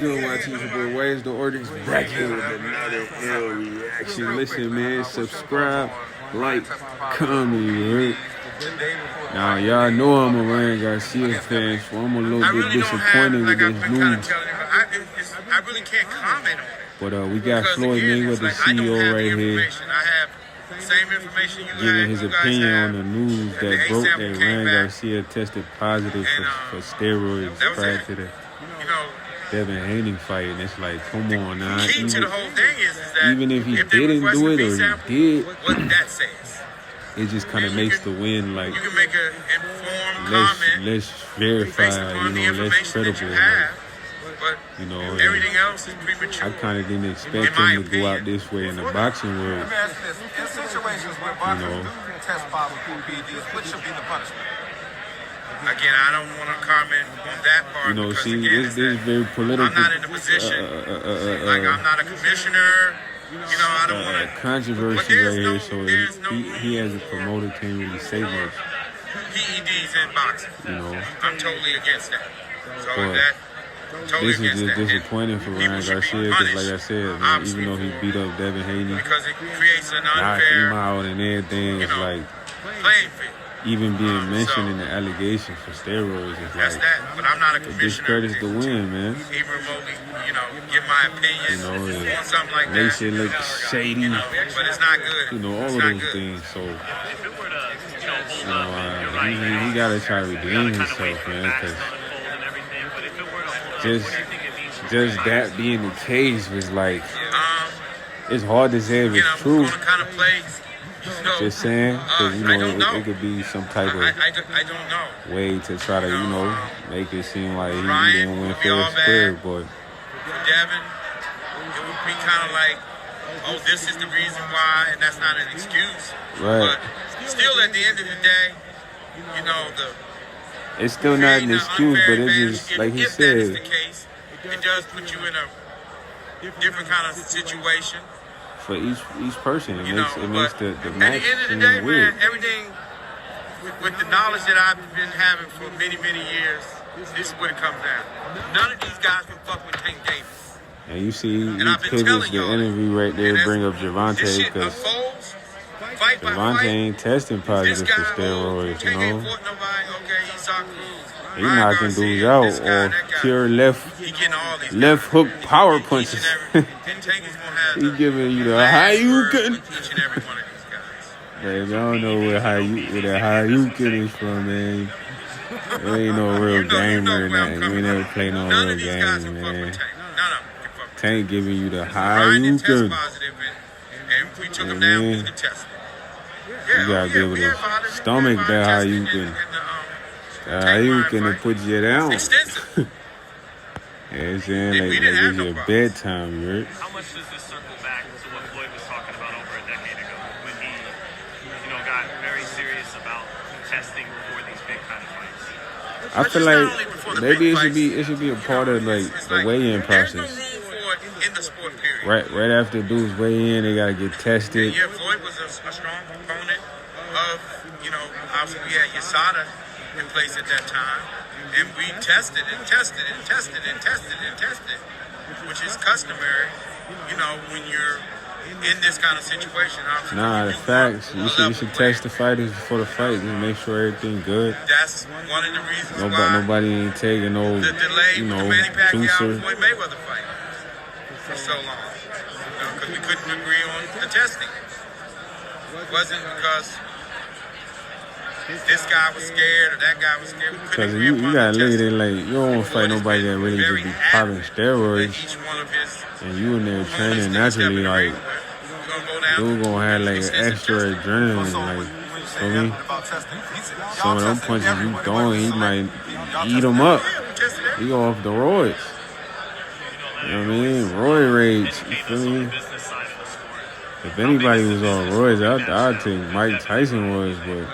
good, watching? Your boy Where's the Orders back here with another L reaction. Listen, man, subscribe, like, comment, right? Now, y'all know I'm a Ryan Garcia fan, so I'm a little bit disappointed with this news. I really can't comment on it. But we got Floyd Mayweather CEO right here giving his opinion on the news that broke that Ryan Garcia tested positive for steroids prior to the Devin Haney fight. And it's like, come on now. Even if he didn't do it or he did, it just kind of makes the win like less verified, less credible. But everything else is premature. I kind of didn't expect him to go out this way in the boxing world. In situations where boxers can test positive for PEDs, what should be the punishment? Again, I don't want to comment on that part. See, this is very political. I'm not in a position, I'm not a commissioner. I don't want to. Controversy right here, so he as a promoter can't really say much. PEDs in boxing. I'm totally against that. So this is just disappointing for Ryan Garcia because, like I said, man, even though he beat up Devin Haney, because it creates an unfair, knocked him out and everything, it's like even being mentioned in the allegation for steroids is like but I'm not a it discredits the win, man. Even remotely, give my opinion on something like that. Makes it look shady, but it's not good. All of those things. So, he gotta try to redeem himself, man, because just that being the case was like, it's hard to say if it's true. Just saying, because it could be some type of way to try to make it seem like he didn't win fair and square. But for Devin, it would be kind of like, oh, this is the reason why, and that's not an excuse. Right. But still, at the end of the day, it's still not an excuse, but it's just like he said. If that is the case, it does put you in a different kind of situation. For each person, it makes the match at the end of the day, weird. man, everything with the knowledge that I've been having for many, many years, this is what it comes down. None of these guys can fuck with Tank Davis. And you see, he pivots the interview right there, bring up Javante, because Javante ain't testing positive for steroids, He knocking dudes out or pure left hook power punches. He giving you the Hayukin. Man, I don't know where that Hayukin is from, man. There ain't no real gamer in that. You ain't never played no real game, man. Tank giving you the Hayukin. And man, you gotta be able to stomach that Hayukin. Hayukin to put you down. Yeah, saying like it's your bedtime, right? How much does this circle back to what Floyd was talking about over a decade ago when he, got very serious about testing before these big kind of fights? I feel like maybe it should be a part of like the weigh-in process. Right after dudes weigh in, they gotta get tested. Yeah, Floyd was a strong proponent of, obviously we had USADA in place at that time. And we tested, which is customary, when you're in this kind of situation. Nah, the facts. You should test the fighters before the fight and make sure everything good. That's one of the reasons why nobody ain't taking no, the delay with the Manny Pacquiao Floyd Mayweather fight for so long. Because we couldn't agree on the testing. It wasn't because this guy was scared or that guy was scared. Because you gotta look at it like, you don't want to fight nobody that really just be popping steroids. And you in there training naturally, like, dude gonna have like an extra adrenaline, like, for me. Some of them punches you throwing, he might eat them up. He go off the roids. You know what I mean? Roid rage, you feel me? If anybody was on roids, I'd think Mike Tyson was, but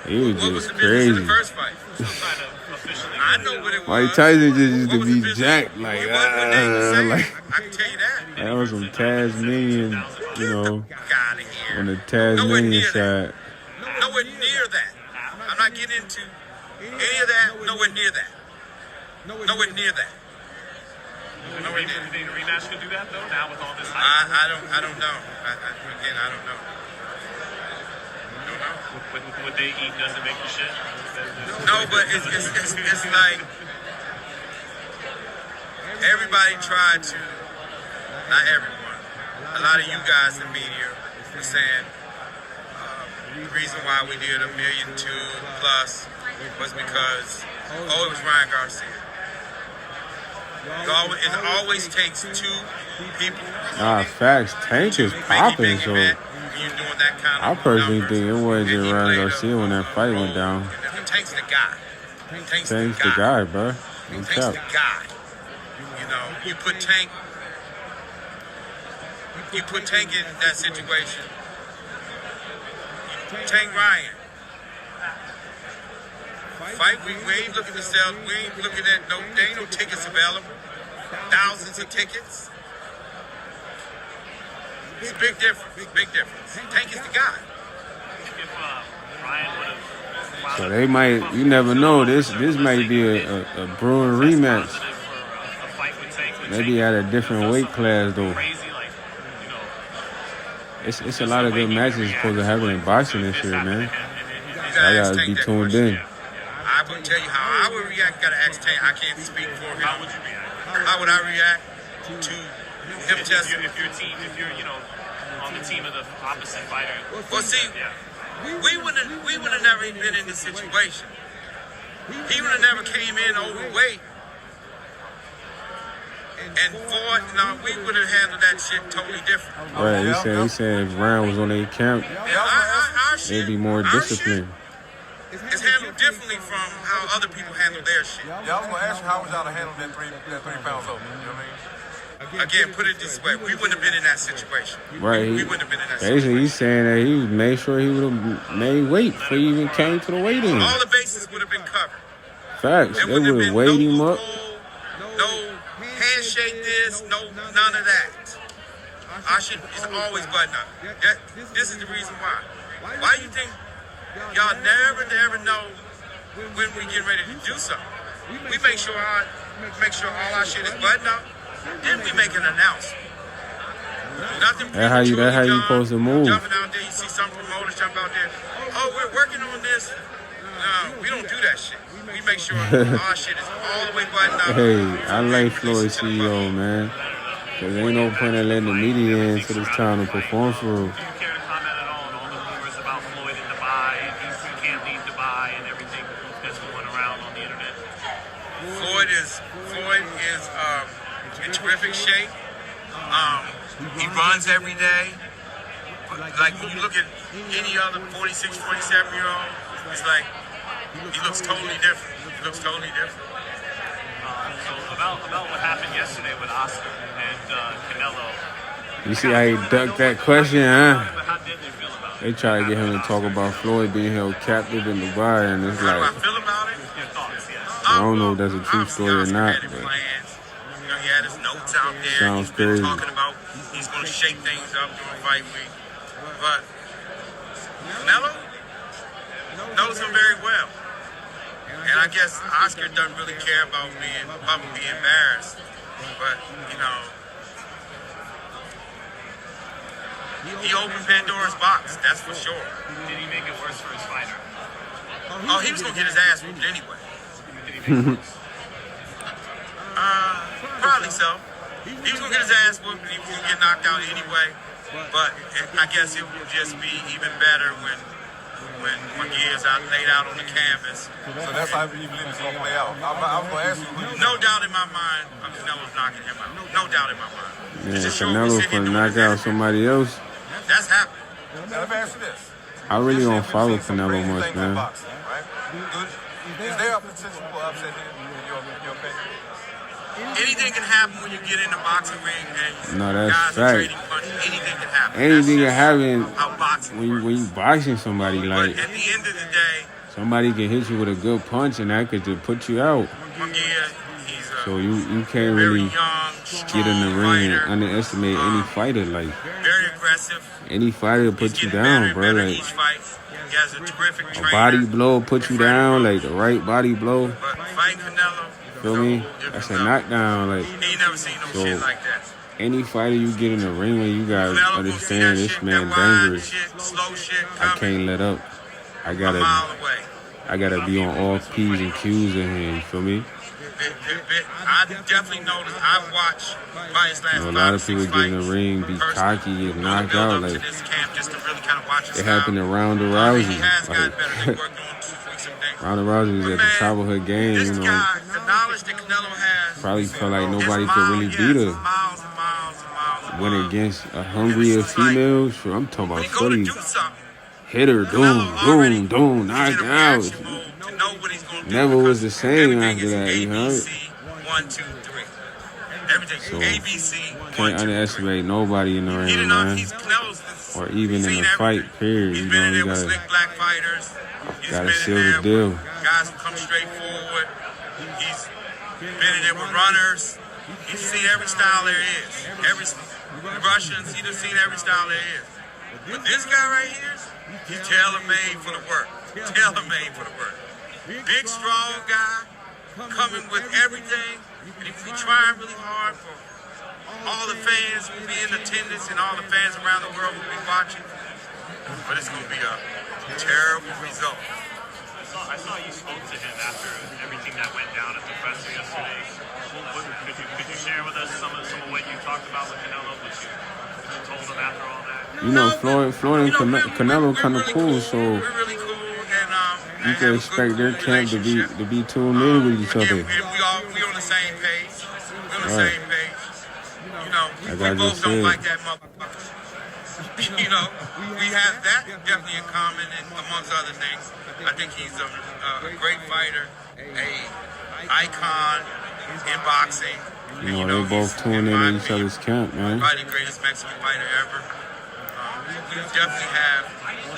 he was just crazy. Mike Tyson just used to be jacked, like, I can tell you that was some Tasmanian, on the Tasmanian side. Nowhere near that. I'm not getting into any of that. Nowhere near that. No, he didn't. Do you think the rematch could do that though? Now with all this hype? I don't know. Again, I don't know. What they eat doesn't make the shit. No, but it's like everybody tried to. Not everyone. A lot of you guys in media were saying the reason why we did $1.2 million plus was because it was Ryan Garcia. It always takes two people. Nah, facts. Tank is popping, so I personally think it wasn't just Ryan Garcia when that fight went down. Tank's the guy. Tank's the guy, bro. Tank's the guy. You know, you put Tank in that situation. Tank Ryan. Fight, we ain't looking to sell, we ain't looking at there ain't no tickets available. Thousands of tickets. It's a big difference. Tank is the guy. If Ryan would have, so they might, you never know. This might be a brewing rematch. Maybe at a different weight class though. It's a lot of good matches supposed to happen in boxing this year, man. I gotta be tuned in. I would tell you how I would react. You gotta ask Tank. I can't speak for him. How would you react? How would I react to him testing? If you're on the team of the opposite fighter. Well, see, we would have never even been in this situation. He would have never came in overweight and fought. No, we would have handled that shit totally different. Right, he said if Ryan was on their camp, they'd be more disciplined. It's handled differently from how other people handle their shit. Yeah, I was going to ask you how was y'all to handle that 3 pounds over. You know what I mean? Again, put it this way: we wouldn't have been in that situation. Right. We wouldn't have been in that basically, situation. he's saying that he made sure he would have made weight before he even came to the weight-in. All the bases would have been covered. Facts. They would have weighed him up. No handshake this, none of that. Our shit is always buttoned up. This is the reason why. Why do you think y'all never know when we get ready to do something? We make sure all our shit is buttoned up. Then we make an announcement. Nothing. That's how you supposed to move. Jumping out there, you see some promoters jump out there. Oh, we're working on this. No, we don't do that shit. We make sure our shit is all the way buttoned up. Hey, I like Floyd CEO, man. Cause ain't no point in letting the media in until it's time to perform for real. Do you care to comment at all on all the rumors about Floyd in Dubai and he can't leave Dubai and everything that's going around on the internet? Floyd is in terrific shape. He runs every day. Like when you look at any other 46, 47-year-old, it's like he looks totally different. So about what happened yesterday with Oscar and Canelo. You see how he ducked that question, huh? How did they feel about it? They try to get him to talk about Floyd being held captive in Dubai, and it's how do I like, feel about it? Your thoughts, yes. I don't know if that's a true story or not, But but he had his notes out there. Sounds He's been crazy. talking about he's going to shake things up during fight week. But Canelo knows him very well. And I guess Oscar doesn't really care about being publicly embarrassed. But, he opened Pandora's box, that's for sure. Did he make it worse for his fighter? Oh, he was going to get his ass whooped anyway. Did he make it worse? Probably so. He was going to get his ass whooped and he was going to get knocked out anyway. But I guess it would just be even better when Miguel's laid out on the canvas. So that's how you believe it's going to play out. I was going to ask you. No doubt in my mind, Canelo's knocking him out. No doubt in my mind. yeah, Canelo's gonna knock out somebody else. That's happening. Now let me ask you this. I really don't follow We've seen some Canelo crazy much, things in man. boxing, right? Is there a potential for upset here in your opinion? Anything can happen when you get in the boxing ring and No, that's guys are fact. trading punches. Anything can happen. Anything can That's happen just how boxing when works. you boxing somebody. But Like, at the end of the day, somebody can hit you with a good punch and that could just put you out. Miguel, he's a So you can't very really young, strong get in the ring and fighter. underestimate any fighter. Like, Very aggressive. any fighter will put He's you getting down, better bro. and better Like, each fight. He has a terrific a trainer. body blow put you down, like the right body blow. But fighting Canelo, Feel me? That's a knockdown. Like, He ain't never seen no so shit like that. any fighter you get in the ring with, you gotta understand this man dangerous. Slow shit I can't let up. I gotta be on all P's and Q's in here. You feel me? I definitely noticed. I've watched fights last a lot of people get in the ring, be cocky, get knocked out. Like, it happened to Ronda Rousey. Like, Ronda Rousey was at the top of her game, you know. Probably felt like nobody could really beat her. Went against a hungrier female. Sure, I'm talking about fully hit her, boom, knocked out. Never was the same after that, you heard? So, can't underestimate nobody in the ring, man. Or even in a fight, period. You know, you gotta seal the deal. Guys who come straight forward. He's been in there with runners. He's seen every style there is. Every Russians, he's seen every style there is. But this guy right here, he's tailor-made for the work. Tailor-made for the work. Big, strong guy, coming with everything. And he's trying really hard for all the fans who will be in attendance and all the fans around the world will be watching. But it's going to be a terrible result. I saw you spoke to him after everything that went down at the presser yesterday. Could you share with us some of what you talked about with Canelo? What you told him after all that? You know, Floyd and Canelo kind of cool, so we're really cool, and you can expect their camp to be tuned in with each other. We on the same page. We're on the same page. You know, we both don't like that motherfucker. You know, we have that definitely in common, and amongst other things. I think he's a great fighter, a icon in boxing. You know, they both tuned in each other's camp, man. Probably the greatest Mexican fighter ever. We definitely have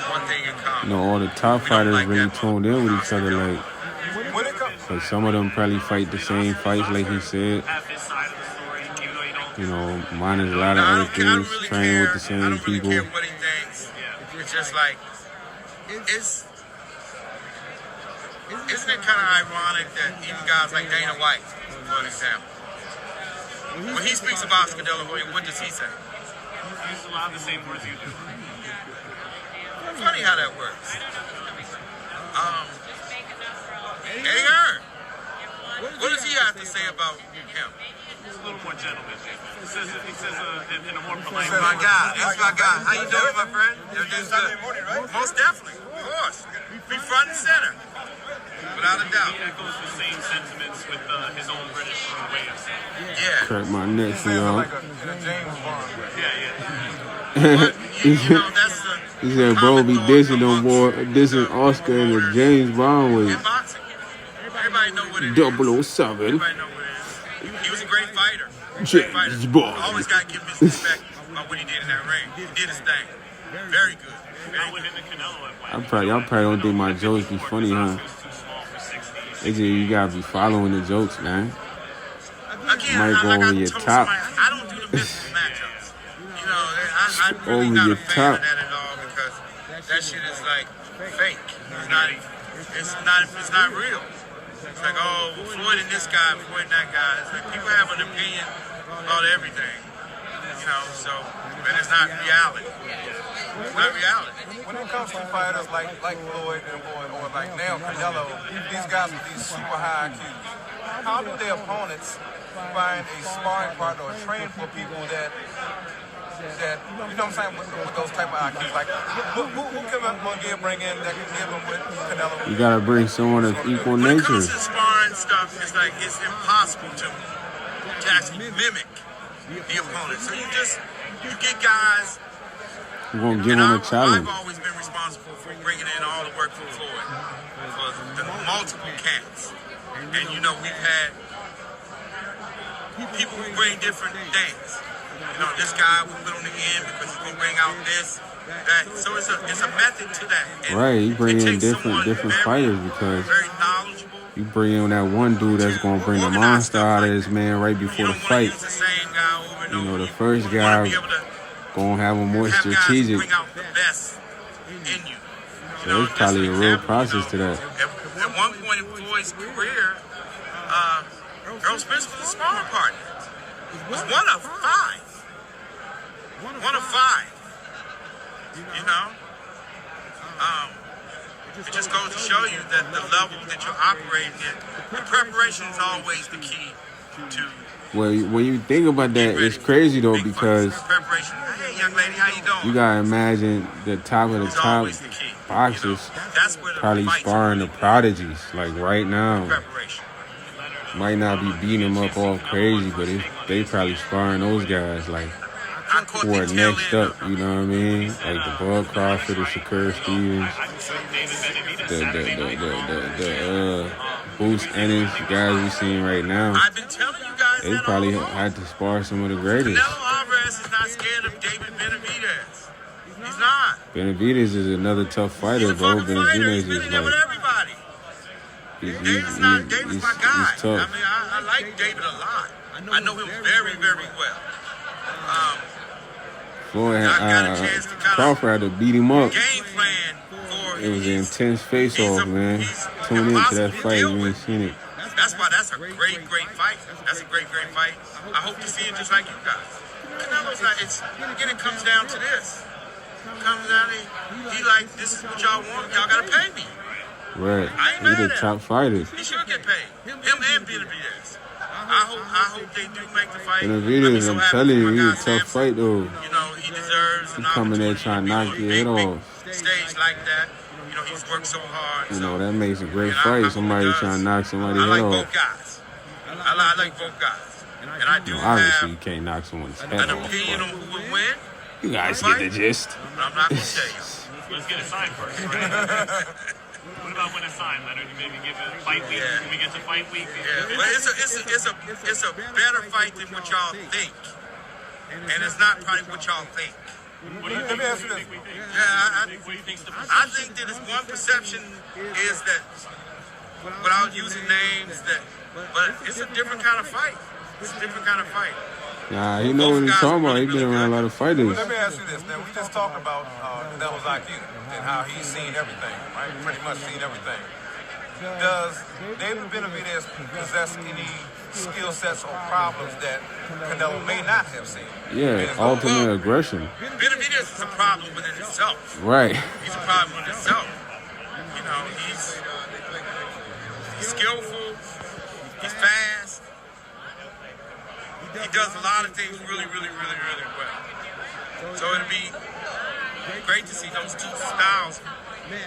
one thing in common. You know, all the top fighters really tuned in with each other, like. But some of them probably fight the same fights, like he said. You know, minus a lot of other things, train with the same people. I don't really care what he thinks. It's just like, isn't it kind of ironic that even guys like Dana White, for example, when he speaks about Canelo, what does he say? He uses a lot of the same words you do. Funny how that works. Eddie Hearn, what does he have to say about him? He's a little more gentleman. He says in a more polite way. That's my guy. How you doing, my friend? You're Sunday morning, right? Most definitely, of course. Be front and center. Without a doubt. He echoes the same sentiments with his own British way of saying. Yeah. Crack my neck, you know. Like a James Bond. Yeah. He said, bro, be dissing no more, dissing Oscar in the James Bond way. In boxing, everybody know what it is. 007. Everybody know what it is. He was a great fighter. James Bond. Always got to give him his respect about what he did in that ring. He did his thing. Very good. Y'all probably don't think my jokes be funny, huh? They just, you gotta be following the jokes, man. Again, might go over your top. I don't do the mythical matchups. You know, I'm really over not your a fan top. of that at all because that shit is like fake. It's not real. It's like, oh, Floyd and this guy, Floyd and that guy. It's like people have an opinion about everything. You know, so, but it's not reality. It's not reality. When it comes to fighters like Floyd or like now Canelo, these guys with these super high IQs, how do their opponents find a sparring partner or train for people that you know what I'm saying, with those type of IQs? Like, who can Munguia bring in that can give them with Canelo? You gotta bring someone of equal when nature. When it comes to sparring stuff, it's like it's impossible to actually mimic the opponent. So you get guys. You're gonna give them a challenge. I've always been responsible for bringing in all the work for Floyd, for the multiple camps. And you know, we've had people who bring different things. You know, this guy will put on the end because he's gonna bring out this, that. So it's a method to that. And right, you bring in different fighters because very knowledgeable. You bring in that one dude that's gonna bring the monster out of this man right before the fight. You know, the first guy gonna have him more strategic. Bring out the best in you. So there's probably a real process to that. At one point in Floyd's career, Earl Spence was a sparring partner. Was one of five. One of five. You know? It just goes to show you that the level that you're operating at, the preparation is always the key to. Well, when you think about that, it's crazy though because preparation. Hey, young lady, how you doing? you gotta imagine the top of the top Always the key. boxers That's where the probably fights sparring the are. prodigies. Like right now, Preparation. might not be beating them up all crazy, but they probably sparring those guys like I caught for the tail next end up. You know what I mean? Like the Bud Crawford, the Shakur Stevens, the Boost Ennis, the guys we seeing right now. I've been telling you guys They that probably all along. had to spar some of the greatest. Canelo Alvarez is not scared of David Benavidez. He's not. Benavidez is another tough He's fighter, a bro. fucking fighter. Benavidez He's been is in there with like everybody. David's my guy. he's tough. I mean, I like David a lot. I know him very, very well. Floyd, I got a chance to kind Crawford had to beat him up. game plan for It was an his- intense face-off, man. Tune into that fight, you ain't seen it. That's why that's a great, great fight. That's a great, great fight. I hope to see it just like you guys. Canelo's not, again, it comes down to this. It comes down to, he like, this is what y'all want, y'all gotta pay me. Right. I ain't He mad the at top fighters. He should get paid. Him and Benavidez. I hope they do make the fight. Benavidez, I'm telling you, he's a tough Samson. fight, though. You know, he deserves an He coming there opportunity trying to be knock on a your big, head big off. stage like that. You know, he's worked so hard. You so, know, that makes a great and I fight. hope Somebody he does. trying to knock somebody I head like off. both guys. I like both guys. And I do Obviously, you have can't knock someone's head an off. opinion on But who would win, you guys get the gist. but I'm not going to tell you. Let's get a sign first, right? What about when it's signed, Leonard? You maybe give it fight week. Yeah. When we get to fight week. Yeah, but it's a better fight than what y'all think. And it's not probably what y'all think. What do you Let think? me ask you this. Yeah, What do you think's the I think that it's one perception is that, without using names, but it's a different kind of fight. It's a different kind of fight. Nah, he know what he's talking about. He been around a lot of fighters. Let me ask you this. Now, we just talked about Canelo's IQ and how he's seen everything, right? Pretty much seen everything. Does David Benavidez possess any skill sets or problems that Canelo may not have seen? Yeah, ultimate aggression. Benavidez is a problem within itself. Right. He's a problem within itself. You know, he's skillful. He's fast. He does a lot of things really, really, really, really well. So it'd be great to see those two styles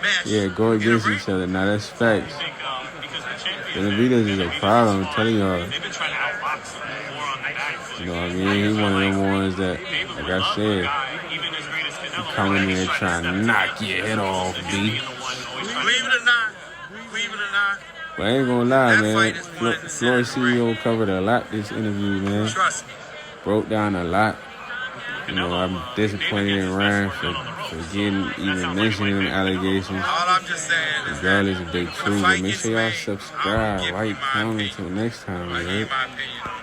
mesh. Yeah, go in a against ring. each other. Now, that's facts. I think because the champion. Benavidez is a problem, I'm telling y'all. They've been trying to outbox him more on the back. You know what I mean? He's one of them ones that, David like would I love a said, guy, even as great as Canelo, come in he's there trying to knock step your head off, B. being the one always trying Believe it or not, But I ain't gonna lie, That man. fight is one of the Floyd center of the CEO covered a lot this interview, man. trust me. Broke down a lot. You know, I'm disappointed in Ryan for getting even mentioning allegations. All I'm just saying is Regardless if they true, but fight make gets sure y'all made, subscribe, I'll give like, you my comment opinion. until next time, I'll give you man. my opinion on